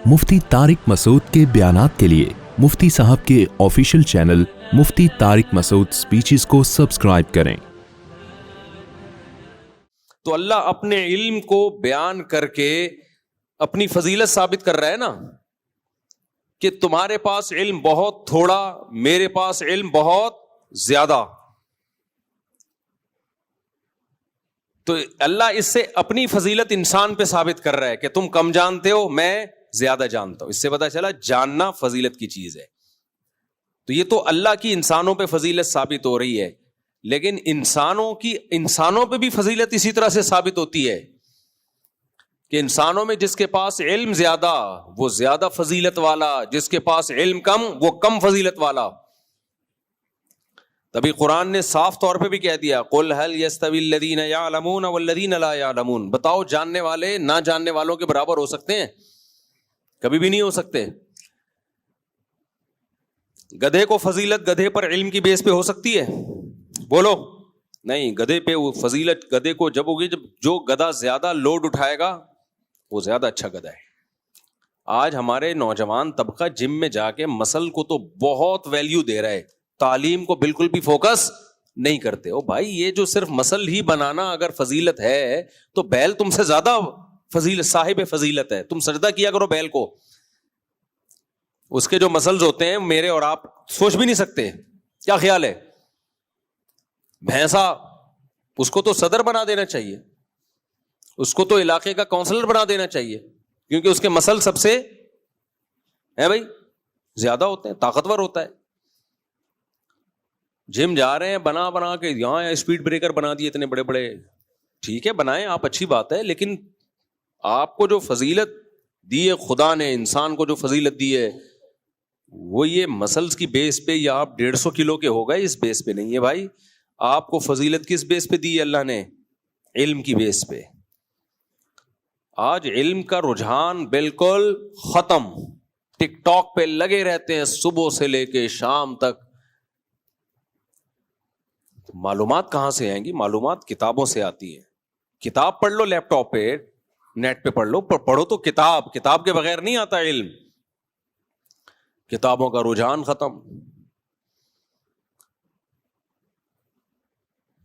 مفتی طارق مسعود کے بیانات کے لیے مفتی صاحب کے آفیشیل چینل مفتی طارق مسعود سپیچز کو سبسکرائب کریں۔ تو اللہ اپنے علم کو بیان کر کے اپنی فضیلت ثابت کر رہا ہے نا، کہ تمہارے پاس علم بہت تھوڑا، میرے پاس علم بہت زیادہ۔ تو اللہ اس سے اپنی فضیلت انسان پہ ثابت کر رہا ہے کہ تم کم جانتے ہو، میں زیادہ جانتا ہوں۔ اس سے پتہ چلا جاننا فضیلت کی چیز ہے۔ تو یہ تو اللہ کی انسانوں پہ فضیلت ثابت ہو رہی ہے، لیکن انسانوں پہ بھی فضیلت اسی طرح سے ثابت ہوتی ہے کہ انسانوں میں جس کے پاس علم زیادہ وہ زیادہ فضیلت والا، جس کے پاس علم کم وہ کم فضیلت والا۔ تبھی قرآن نے صاف طور پہ بھی کہہ دیا، قل هل يستوي الذين يعلمون والذين لا يعلمون، بتاؤ جاننے والے نہ جاننے والوں کے برابر ہو سکتے ہیں؟ کبھی بھی نہیں ہو سکتے۔ گدھے کو فضیلت گدھے پر علم کی بیس پہ ہو سکتی ہے؟ بولو نہیں، گدھے پہ وہ فضیلت گدھے کو جب ہوگی جب جو گدھا زیادہ لوڈ اٹھائے گا وہ زیادہ اچھا گدھا ہے۔ آج ہمارے نوجوان طبقہ جم میں جا کے مسل کو تو بہت ویلیو دے رہا ہے، تعلیم کو بالکل بھی فوکس نہیں کرتے۔ او بھائی، یہ جو صرف مسل ہی بنانا اگر فضیلت ہے تو بیل تم سے زیادہ فضیلت صاحب فضیلت ہے۔ تم سجدہ کیا کرو بیل کو، اس کے جو مسلز ہوتے ہیں میرے اور آپ سوچ بھی نہیں سکتے۔ کیا خیال ہے؟ بھینسا، اس کو تو صدر بنا دینا چاہیے، اس کو تو علاقے کا کونسلر بنا دینا چاہیے، کیونکہ اس کے مسل سب سے ہے بھائی زیادہ ہوتے ہیں، طاقتور ہوتا ہے۔ جم جا رہے ہیں بنا کے یہاں اسپیڈ بریکر بنا دیے اتنے بڑے بڑے، ٹھیک ہے بنائیں آپ، اچھی بات ہے، لیکن آپ کو جو فضیلت دی ہے خدا نے، انسان کو جو فضیلت دی ہے وہ یہ مسلز کی بیس پہ یا آپ 150 کلو کے ہو گئے اس بیس پہ نہیں ہے بھائی۔ آپ کو فضیلت کس بیس پہ دی ہے اللہ نے؟ علم کی بیس پہ۔ آج علم کا رجحان بالکل ختم، ٹک ٹاک پہ لگے رہتے ہیں صبح سے لے کے شام تک۔ معلومات کہاں سے آئیں گی؟ معلومات کتابوں سے آتی ہیں۔ کتاب پڑھ لو، لیپ ٹاپ پہ نیٹ پہ پڑھ لو، پڑھو تو کتاب کے بغیر نہیں آتا علم۔ کتابوں کا رجحان ختم۔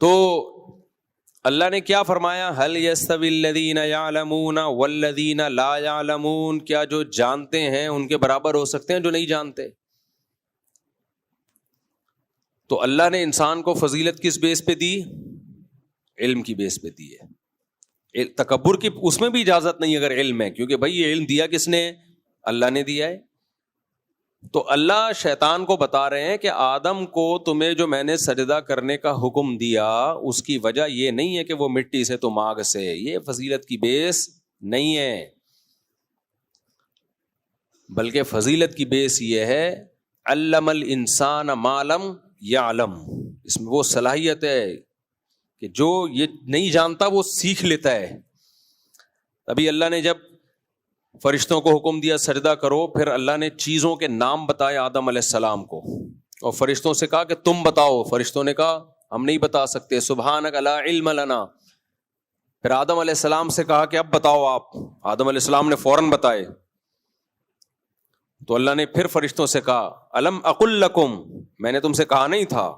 تو اللہ نے کیا فرمایا؟ هل يستوي الذين يعلمون والذين لا يعلمون، کیا جو جانتے ہیں ان کے برابر ہو سکتے ہیں جو نہیں جانتے؟ تو اللہ نے انسان کو فضیلت کس بیس پہ دی؟ علم کی بیس پہ دی ہے۔ تکبر کی اس میں بھی اجازت نہیں اگر علم ہے، کیونکہ بھائی یہ علم دیا کس نے؟ اللہ نے دیا ہے۔ تو اللہ شیطان کو بتا رہے ہیں کہ آدم کو تمہیں جو میں نے سجدہ کرنے کا حکم دیا اس کی وجہ یہ نہیں ہے کہ وہ مٹی سے تم آگ سے، یہ فضیلت کی بیس نہیں ہے، بلکہ فضیلت کی بیس یہ ہے علم الانسان ما لم یعلم، اس میں وہ صلاحیت ہے کہ جو یہ نہیں جانتا وہ سیکھ لیتا ہے۔ ابھی اللہ نے جب فرشتوں کو حکم دیا سجدہ کرو، پھر اللہ نے چیزوں کے نام بتائے آدم علیہ السلام کو، اور فرشتوں سے کہا کہ تم بتاؤ۔ فرشتوں نے کہا ہم نہیں بتا سکتے، سبحانک لا علم لنا۔ پھر آدم علیہ السلام سے کہا کہ اب بتاؤ آپ۔ آدم علیہ السلام نے فوراً بتائے۔ تو اللہ نے پھر فرشتوں سے کہا الم اقل لکم، میں نے تم سے کہا نہیں تھا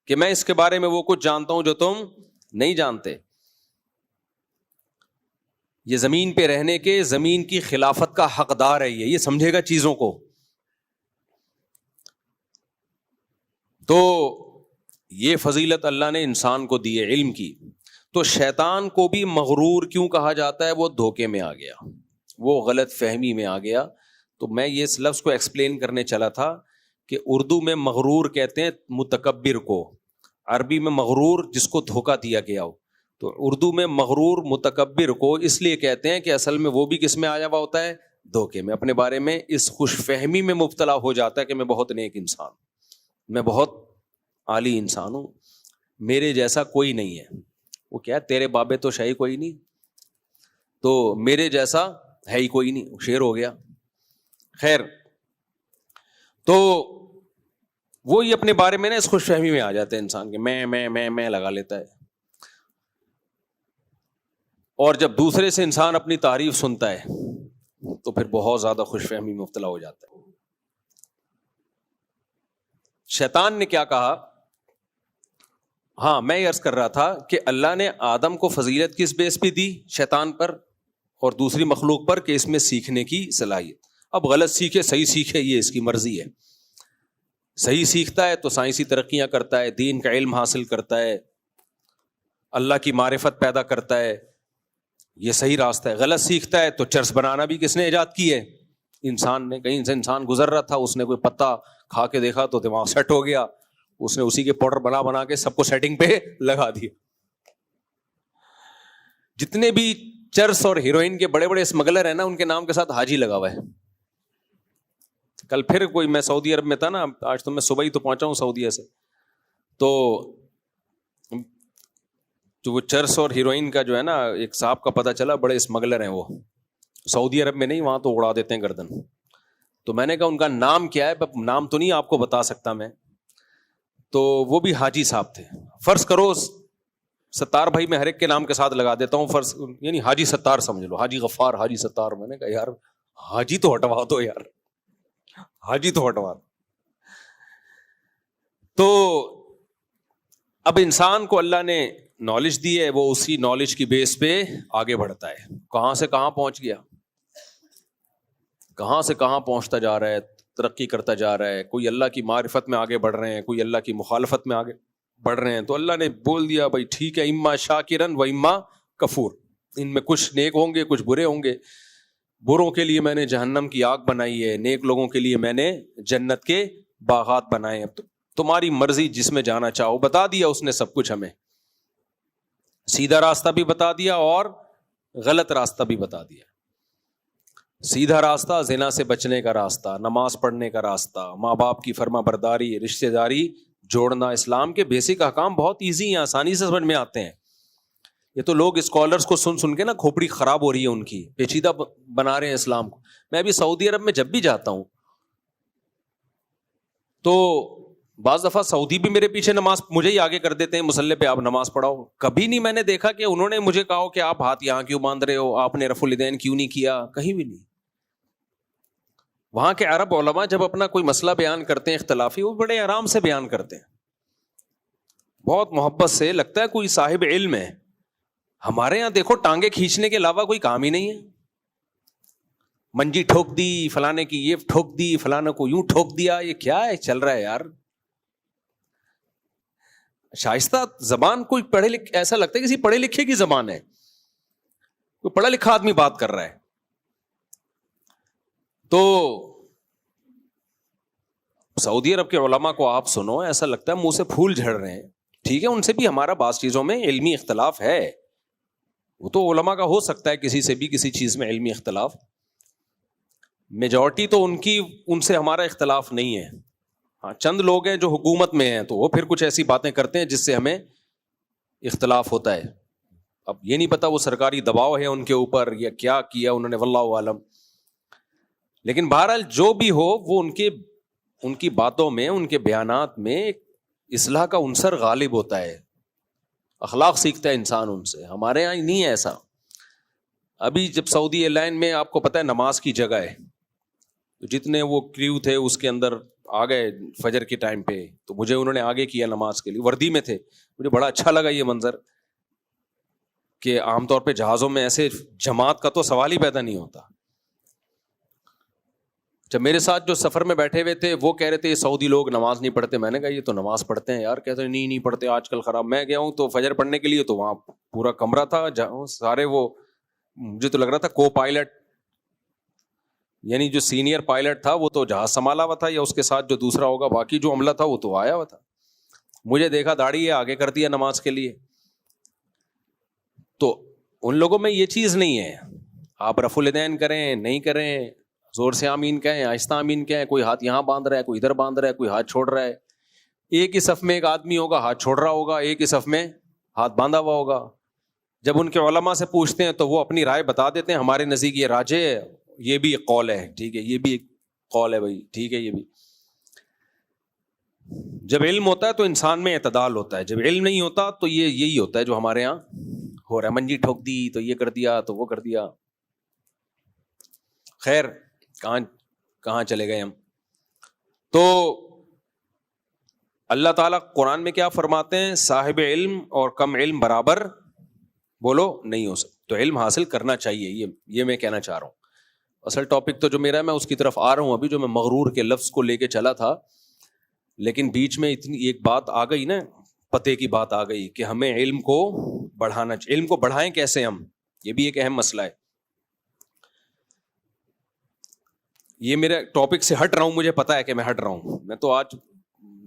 کہ میں اس کے بارے میں وہ کچھ جانتا ہوں جو تم نہیں جانتے؟ یہ زمین پہ رہنے کے، زمین کی خلافت کا حقدار ہے، یہ سمجھے گا چیزوں کو۔ تو یہ فضیلت اللہ نے انسان کو دی ہے علم کی۔ تو شیطان کو بھی مغرور کیوں کہا جاتا ہے؟ وہ دھوکے میں آ گیا، وہ غلط فہمی میں آ گیا۔ تو میں یہ اس لفظ کو ایکسپلین کرنے چلا تھا کہ اردو میں مغرور کہتے ہیں متکبر کو، عربی میں مغرور جس کو دھوکہ دیا گیا ہو۔ تو اردو میں مغرور متکبر کو اس لیے کہتے ہیں کہ اصل میں وہ بھی کس میں آیا ہوا ہوتا ہے؟ دھوکے میں، اپنے بارے میں اس خوش فہمی میں مبتلا ہو جاتا ہے کہ میں بہت نیک انسان، میں بہت عالی انسان ہوں، میرے جیسا کوئی نہیں ہے۔ وہ کیا، تیرے بابے تو شاہی کوئی نہیں، تو میرے جیسا ہے ہی کوئی نہیں، شیر ہو گیا۔ خیر، تو وہی اپنے بارے میں نا اس خوش فہمی میں آ جاتے ہیں انسان کے، میں لگا لیتا ہے۔ اور جب دوسرے سے انسان اپنی تعریف سنتا ہے تو پھر بہت زیادہ خوش فہمی میں مبتلا ہو جاتا ہے. شیطان نے کیا کہا؟ ہاں میں یہ عرض کر رہا تھا کہ اللہ نے آدم کو فضیلت کس بیس پہ دی؟ شیطان پر اور دوسری مخلوق پر کہ اس میں سیکھنے کی صلاحیت. اب غلط سیکھے صحیح سیکھے یہ اس کی مرضی ہے. صحیح سیکھتا ہے تو سائنسی ترقیاں کرتا ہے, دین کا علم حاصل کرتا ہے, اللہ کی معرفت پیدا کرتا ہے, یہ صحیح راستہ ہے. غلط سیکھتا ہے تو چرس بنانا بھی کس نے ایجاد کی ہے؟ انسان نے. کہیں سے انسان گزر رہا تھا, اس نے کوئی پتا کھا کے دیکھا تو دماغ سیٹ ہو گیا, اس نے اسی کے پاؤڈر بنا بنا کے سب کو سیٹنگ پہ لگا دیا. جتنے بھی چرس اور ہیروئن کے بڑے بڑے اسمگلر ہیں نا, ان کے نام کے ساتھ حاجی لگا ہوا ہے. کل پھر کوئی, میں سعودی عرب میں تھا نا, آج تو میں صبح ہی تو پہنچا ہوں سعودیہ سے, تو جو وہ چرس اور ہیروئن کا جو ہے نا, ایک صاحب کا پتہ چلا بڑے اسمگلر ہیں وہ, سعودی عرب میں نہیں, وہاں تو اڑا دیتے ہیں گردن. تو میں نے کہا ان کا نام کیا ہے؟ نام تو نہیں آپ کو بتا سکتا میں. تو وہ بھی حاجی صاحب تھے. فرض کرو ستار بھائی میں ہر ایک کے نام کے ساتھ لگا دیتا ہوں, فرض یعنی حاجی ستار سمجھ لو, حاجی غفار, حاجی ستار. میں نے کہا یار حاجی تو ہٹوا دو یار, حاجی تو ہٹوا دو. تو اب انسان کو اللہ نے نالج دی ہے, وہ اسی نالج کی بیس پہ آگے بڑھتا ہے. کہاں سے کہاں پہنچ گیا, کہاں سے کہاں پہنچتا جا رہا ہے, ترقی کرتا جا رہا ہے. کوئی اللہ کی معرفت میں آگے بڑھ رہے ہیں, کوئی اللہ کی مخالفت میں آگے بڑھ رہے ہیں. تو اللہ نے بول دیا بھائی ٹھیک ہے, اما شاکرن و اما کفور. ان میں کچھ نیک ہوں گے, کچھ برے ہوں گے. بروں کے لیے میں نے جہنم کی آگ بنائی ہے, نیک لوگوں کے لیے میں نے جنت کے باغات بنائے ہیں. تمہاری مرضی, جس میں جانا چاہو. بتا دیا اس نے سب کچھ ہمیں, سیدھا راستہ بھی بتا دیا اور غلط راستہ بھی بتا دیا. سیدھا راستہ زنا سے بچنے کا راستہ, نماز پڑھنے کا راستہ, ماں باپ کی فرما برداری, رشتہ داری جوڑنا. اسلام کے بیسک احکام بہت ایزی ہیں, آسانی سے سمجھ میں آتے ہیں. یہ تو لوگ اسکالرس کو سن سن کے نا کھوپڑی خراب ہو رہی ہے ان کی, پیچیدہ بنا رہے ہیں اسلام کو. میں ابھی سعودی عرب میں جب بھی جاتا ہوں تو بعض دفعہ سعودی بھی میرے پیچھے نماز مجھے ہی آگے کر دیتے ہیں, مصلی پہ آپ نماز پڑھاؤ. کبھی نہیں میں نے دیکھا کہ انہوں نے مجھے کہا کہ آپ ہاتھ یہاں کیوں باندھ رہے ہو, آپ نے رفع الیدین کیوں نہیں کیا, کہیں بھی نہیں. وہاں کے عرب علماء جب اپنا کوئی مسئلہ بیان کرتے ہیں اختلافی, وہ بڑے آرام سے بیان کرتے ہیں, بہت محبت سے, لگتا ہے کوئی صاحب علم ہے. ہمارے یہاں دیکھو ٹانگیں کھینچنے کے علاوہ کوئی کام ہی نہیں ہے. منجی ٹھوک دی فلانے کی, یہ ٹھوک دی فلانے کو, یوں ٹھوک دیا. یہ کیا ہے چل رہا ہے یار؟ شائستہ زبان کوئی پڑھے لکھے, ایسا لگتا ہے کسی پڑھے لکھے کی زبان ہے, کوئی پڑھا لکھا آدمی بات کر رہا ہے. تو سعودی عرب کے علماء کو آپ سنو, ایسا لگتا ہے منہ سے پھول جھڑ رہے ہیں. ٹھیک ہے, ان سے بھی ہمارا بعض چیزوں میں علمی اختلاف ہے, وہ تو علماء کا ہو سکتا ہے کسی سے بھی کسی چیز میں علمی اختلاف. میجورٹی تو ان سے ہمارا اختلاف نہیں ہے. ہاں چند لوگ ہیں جو حکومت میں ہیں, تو وہ پھر کچھ ایسی باتیں کرتے ہیں جس سے ہمیں اختلاف ہوتا ہے. اب یہ نہیں پتا وہ سرکاری دباؤ ہے ان کے اوپر یا کیا کیا انہوں نے, واللہ عالم. لیکن بہرحال جو بھی ہو, وہ ان کی باتوں میں, ان کے بیانات میں اصلاح کا عنصر غالب ہوتا ہے. اخلاق سیکھتا ہے انسان ان سے. ہمارے یہاں نہیں ہے ایسا. ابھی جب سعودی ایئر لائن میں آپ کو پتہ ہے نماز کی جگہ ہے, تو جتنے وہ کریو تھے اس کے اندر آ گئے فجر کے ٹائم پہ, تو مجھے انہوں نے آگے کیا نماز کے لیے, وردی میں تھے. مجھے بڑا اچھا لگا یہ منظر کہ عام طور پہ جہازوں میں ایسے جماعت کا تو سوال ہی پیدا نہیں ہوتا. جب میرے ساتھ جو سفر میں بیٹھے ہوئے تھے وہ کہہ رہے تھے یہ سعودی لوگ نماز نہیں پڑھتے. میں نے کہا یہ تو نماز پڑھتے ہیں یار. کہتے ہیں نہیں پڑھتے آج کل خراب. میں گیا ہوں تو فجر پڑھنے کے لیے, تو وہاں پورا کمرہ تھا سارے, وہ مجھے تو لگ رہا تھا کو پائلٹ, یعنی جو سینئر پائلٹ تھا وہ تو جہاز سنبھالا ہوا تھا, یا اس کے ساتھ جو دوسرا ہوگا, باقی جو عملہ تھا وہ تو آیا ہوا تھا. مجھے دیکھا داڑھی ہے, آگے کر دیا نماز کے لیے. تو ان لوگوں میں یہ چیز نہیں ہے, آپ رفع الیدین کریں نہیں کریں, زور سے آمین کہیں, آہستہ آمین کہیں, کوئی ہاتھ یہاں باندھ رہا ہے, کوئی ادھر باندھ رہا ہے, کوئی ہاتھ چھوڑ رہا ہے. ایک ہی صف میں ایک آدمی ہوگا ہاتھ چھوڑ رہا ہوگا, ایک ہی صف میں ہاتھ باندھا ہوا ہوگا. جب ان کے علماء سے پوچھتے ہیں تو وہ اپنی رائے بتا دیتے ہیں, ہمارے نزدیک یہ راجح ہے, یہ بھی ایک قول ہے, ٹھیک ہے یہ بھی ایک قول ہے بھائی, ٹھیک ہے یہ بھی. جب علم ہوتا ہے تو انسان میں اعتدال ہوتا ہے, جب علم نہیں ہوتا تو یہی ہوتا ہے جو ہمارے یہاں ہو رہا ہے. منجی ٹھوک دی تو یہ کر دیا تو وہ کر دیا. خیر کہاں چلے گئے ہم. تو اللہ تعالیٰ قرآن میں کیا فرماتے ہیں؟ صاحب علم اور کم علم برابر بولو نہیں ہو سکتے. تو علم حاصل کرنا چاہیے, یہ میں کہنا چاہ رہا ہوں. اصل ٹاپک تو جو میرا ہے میں اس کی طرف آ رہا ہوں ابھی, جو میں مغرور کے لفظ کو لے کے چلا تھا, لیکن بیچ میں اتنی ایک بات آ گئی نا, پتے کی بات آ گئی کہ ہمیں علم کو بڑھانا چاہیے. علم کو بڑھائیں کیسے ہم, یہ بھی ایک اہم مسئلہ ہے. یہ میرے ٹاپک سے ہٹ رہا ہوں, مجھے پتا ہے کہ میں ہٹ رہا ہوں. میں تو آج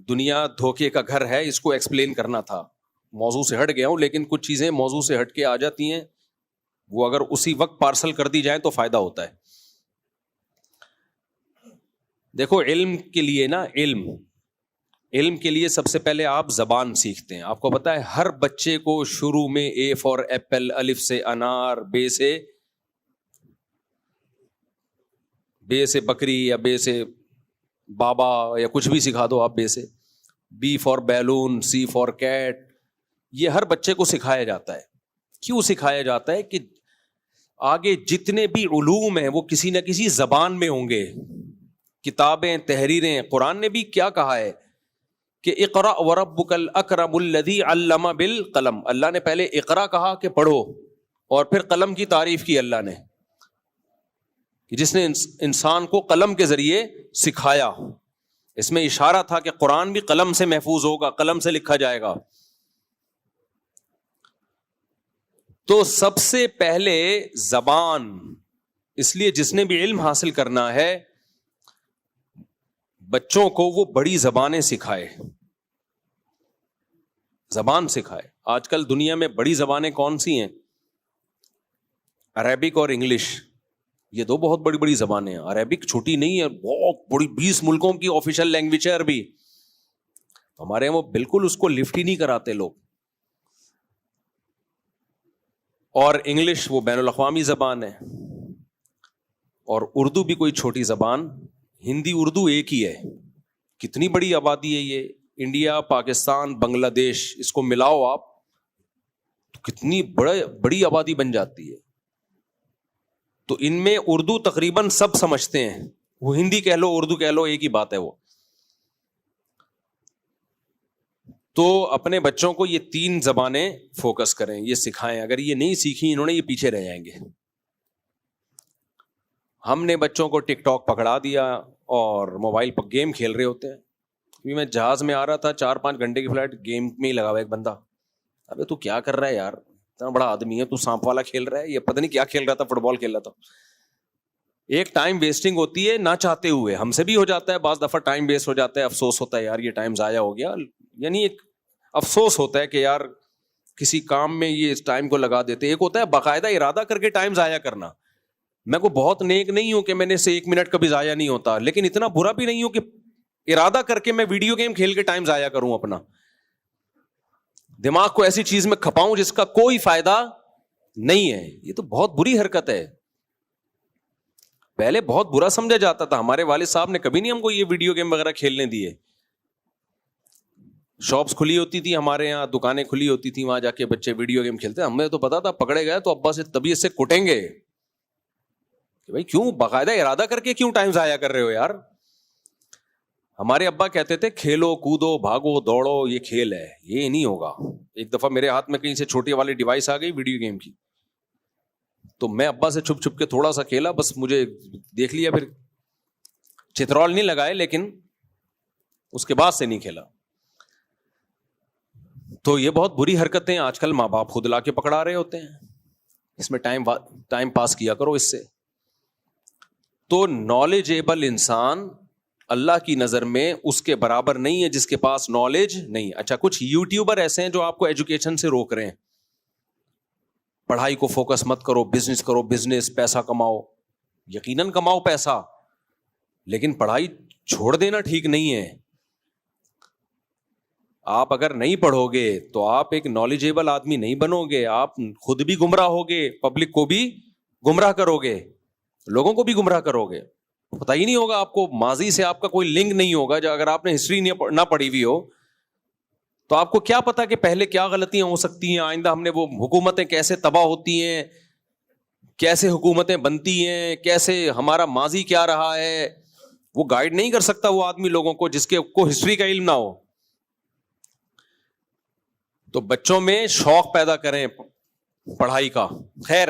دنیا دھوکے کا گھر ہے, اس کو ایکسپلین کرنا تھا, موضوع سے ہٹ گیا ہوں. لیکن کچھ چیزیں موضوع سے ہٹ کے آ جاتی ہیں, وہ اگر اسی وقت پارسل کر دی جائیں تو فائدہ ہوتا ہے. دیکھو علم کے لیے نا, علم کے لیے سب سے پہلے آپ زبان سیکھتے ہیں. آپ کو پتا ہے ہر بچے کو شروع میں اے فار ایپل, الف سے انار, بے سے بکری یا بے سے بابا یا کچھ بھی سکھا دو آپ, بے سے, B for balloon, C for cat, یہ ہر بچے کو سکھایا جاتا ہے. کیوں سکھایا جاتا ہے؟ کہ آگے جتنے بھی علوم ہیں وہ کسی نہ کسی زبان میں ہوں گے. کتابیں, تحریریں, قرآن نے بھی کیا کہا ہے کہ اقرأ وربک الاکرم الذی علم بالقلم. اللہ نے پہلے اقرا کہا کہ پڑھو, اور پھر قلم کی تعریف کی اللہ نے, کہ جس نے انسان کو قلم کے ذریعے سکھایا. اس میں اشارہ تھا کہ قرآن بھی قلم سے محفوظ ہوگا, قلم سے لکھا جائے گا. تو سب سے پہلے زبان, اس لیے جس نے بھی علم حاصل کرنا ہے بچوں کو وہ بڑی زبانیں سکھائے, زبان سکھائے. آج کل دنیا میں بڑی زبانیں کون سی ہیں؟ عربک اور انگلش, یہ دو بہت بڑی بڑی زبانیں ہیں. عربک چھوٹی نہیں ہے, بہت بڑی, 20 ملکوں کی آفیشیل لینگویج ہے عربی. ہمارے یہاں وہ بالکل اس کو لفٹ ہی نہیں کراتے لوگ. اور انگلش وہ بین الاقوامی زبان ہے, اور اردو بھی کوئی چھوٹی زبان. ہندی اردو ایک ہی ہے. کتنی بڑی آبادی ہے یہ, انڈیا, پاکستان, بنگلہ دیش, اس کو ملاؤ آپ تو کتنی بڑی آبادی بن جاتی ہے. تو ان میں اردو تقریباً سب سمجھتے ہیں, وہ ہندی کہہ لو اردو کہہ لو ایک ہی بات ہے وہ. تو اپنے بچوں کو یہ 3 زبانیں فوکس کریں, یہ سکھائیں. اگر یہ نہیں سیکھی انہوں نے, یہ پیچھے رہ جائیں گے. ہم نے بچوں کو ٹک ٹاک پکڑا دیا اور موبائل پر گیم کھیل رہے ہوتے ہیں. میں جہاز میں آ رہا تھا, 4-5 گھنٹے کی فلائٹ, گیم میں ہی لگا ہوا ایک بندہ. ابے تو کیا کر رہا ہے یار, اتنا بڑا آدمی ہے, تو سانپ والا کھیل رہا ہے, یہ پتہ نہیں کیا کھیل رہا تھا, فٹ بال کھیل رہا تھا. ایک ٹائم ویسٹنگ ہوتی ہے نہ چاہتے ہوئے, ہم سے بھی ہو جاتا ہے بعض دفعہ, ٹائم ویسٹ ہو جاتا ہے, افسوس ہوتا ہے یار یہ ٹائم ضائع ہو گیا. یعنی ایک افسوس ہوتا ہے کہ یار کسی کام میں یہ اس ٹائم کو لگا دیتے. ایک ہوتا ہے باقاعدہ ارادہ کر کے ٹائم ضائع کرنا. میں کو بہت نیک نہیں ہوں کہ میں نے سے 1 منٹ کبھی ضائع نہیں ہوتا, لیکن اتنا برا بھی نہیں ہوں کہ ارادہ کر کے میں ویڈیو گیم کھیل کے ٹائم ضائع کروں, اپنا دماغ کو ایسی چیز میں کھپاؤں جس کا کوئی فائدہ نہیں ہے. یہ تو بہت بری حرکت ہے. پہلے بہت برا سمجھا جاتا تھا. ہمارے والد صاحب نے کبھی نہیں ہم کو یہ ویڈیو گیم وغیرہ کھیلنے دیے. شاپس کھلی ہوتی تھی ہمارے یہاں, دکانیں کھلی ہوتی تھی, وہاں جا کے بچے ویڈیو گیم کھیلتے. ہمیں تو پتا تھا پکڑے گئے تو ابا سے طبیعت سے کٹیں گے کہ بھائی کیوں باقاعدہ ارادہ کر کے کیوں ٹائم ضائع کر رہے ہو یار. ہمارے ابا کہتے تھے کھیلو کودو بھاگو دوڑو, یہ کھیل ہے, یہ نہیں ہوگا. ایک دفعہ میرے ہاتھ میں کہیں سے چھوٹی والی ڈیوائس آ گئی ویڈیو گیم کی, تو میں ابا سے چھپ چھپ کے تھوڑا سا کھیلا, بس مجھے دیکھ لیا, پھر چترول نہیں لگائے, لیکن اس کے بعد سے نہیں کھیلا. تو یہ بہت بری حرکتیں آج کل ماں باپ خود لا کے پکڑا رہے ہوتے ہیں. اس میں ٹائم پاس کیا کرو اس سے. تو نالجیبل انسان اللہ کی نظر میں اس کے برابر نہیں ہے جس کے پاس نالج نہیں. اچھا, کچھ یوٹیوبر ایسے ہیں جو آپ کو ایجوکیشن سے روک رہے ہیں. پڑھائی کو فوکس مت کرو, بزنس کرو, بزنس پیسہ کماؤ. یقیناً کماؤ پیسہ, لیکن پڑھائی چھوڑ دینا ٹھیک نہیں ہے. آپ اگر نہیں پڑھو گے تو آپ ایک نالجیبل آدمی نہیں بنو گے. آپ خود بھی گمراہ ہوگے, پبلک کو بھی گمراہ کرو گے, لوگوں کو بھی گمراہ کرو گے. پتہ ہی نہیں ہوگا آپ کو, ماضی سے آپ کا کوئی لنک نہیں ہوگا. جو اگر آپ نے ہسٹری نہ پڑھی ہوئی ہو تو آپ کو کیا پتا کہ پہلے کیا غلطیاں ہو سکتی ہیں, آئندہ ہم نے وہ حکومتیں کیسے تباہ ہوتی ہیں, کیسے حکومتیں بنتی ہیں, کیسے ہمارا ماضی کیا رہا ہے, وہ گائیڈ نہیں کر سکتا وہ آدمی لوگوں کو جس کے کو ہسٹری کا علم نہ ہو. تو بچوں میں شوق پیدا کریں پڑھائی کا. خیر